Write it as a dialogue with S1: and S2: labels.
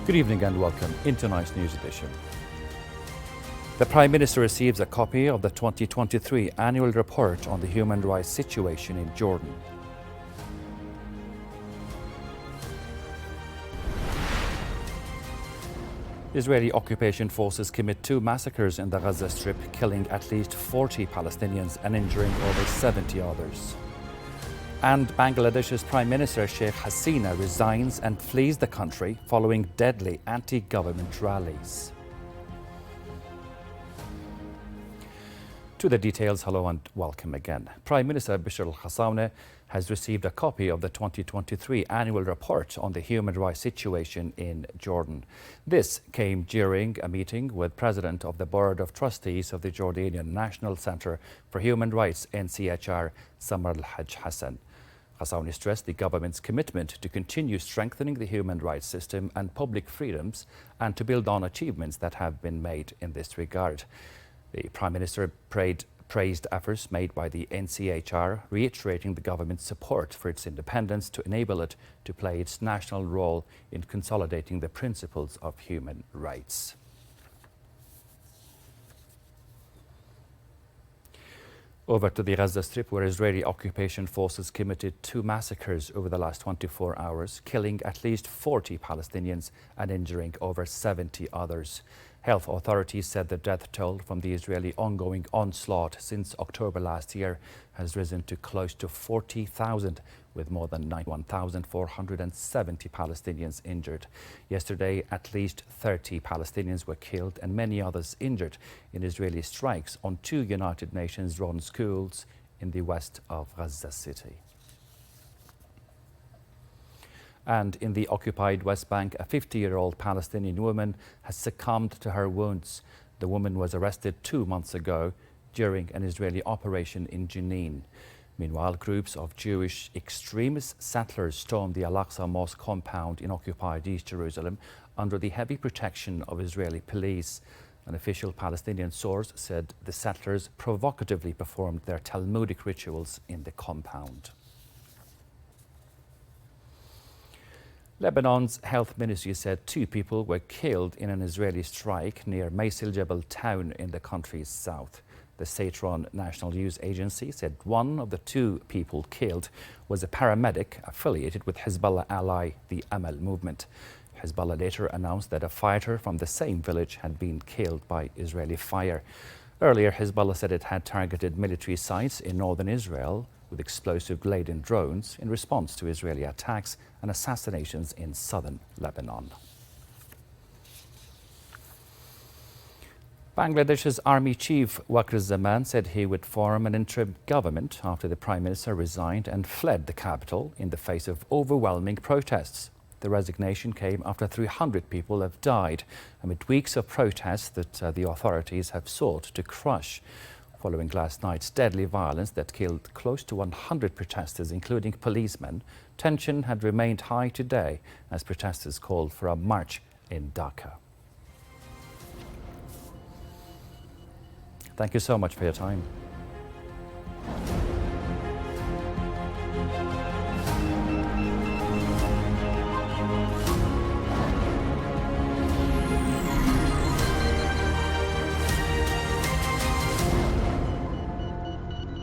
S1: Good evening and welcome in tonight's news edition. The Prime Minister receives a copy of the 2023 annual report on the human rights situation in Jordan. Israeli occupation forces commit 2 massacres in the Gaza Strip, killing at least 40 Palestinians and injuring over 70 others. And Bangladesh's Prime Minister Sheikh Hasina resigns and flees the country following deadly anti-government rallies. To the details, hello and welcome again. Prime Minister Bashir al-Hassawneh has received a copy of the 2023 annual report on the human rights situation in Jordan. This came during a meeting with President of the Board of Trustees of the Jordanian National Center for Human Rights, NCHR, Samar al-Hajj Hassan. Hassawneh stressed the government's commitment to continue strengthening the human rights system and public freedoms and to build on achievements that have been made in this regard. The Prime Minister praised efforts made by the NCHR, reiterating the government's support for its independence to enable it to play its national role in consolidating the principles of human rights. Over to the Gaza Strip, where Israeli occupation forces committed 2 massacres over the last 24 hours, killing at least 40 Palestinians and injuring over 70 others. Health authorities said the death toll from the Israeli ongoing onslaught since October last year has risen to close to 40,000, with more than 91,470 Palestinians injured. Yesterday, at least 30 Palestinians were killed and many others injured in Israeli strikes on 2 United Nations-run schools in the west of Gaza City. And in the occupied West Bank, a 50-year-old Palestinian woman has succumbed to her wounds. The woman was arrested 2 months ago during an Israeli operation in Jenin. Meanwhile, groups of Jewish extremist settlers stormed the Al-Aqsa Mosque compound in occupied East Jerusalem under the heavy protection of Israeli police. An official Palestinian source said the settlers provocatively performed their Talmudic rituals in the compound. Lebanon's health ministry said 2 people were killed in an Israeli strike near Maisil Jebel town in the country's south. The state-run national news agency said one of the 2 people killed was a paramedic affiliated with Hezbollah ally, the Amal movement. Hezbollah later announced that a fighter from the same village had been killed by Israeli fire. Earlier, Hezbollah said it had targeted military sites in northern Israel with explosive-laden drones in response to Israeli attacks and assassinations in southern Lebanon. Bangladesh's army chief Waqar said he would form an interim government after the Prime Minister resigned and fled the capital in the face of overwhelming protests. The resignation came after 300 people have died amid weeks of protests that the authorities have sought to crush. Following last night's deadly violence that killed close to 100 protesters, including policemen, tension had remained high today as protesters called for a march in Dhaka. Thank you so much for your time.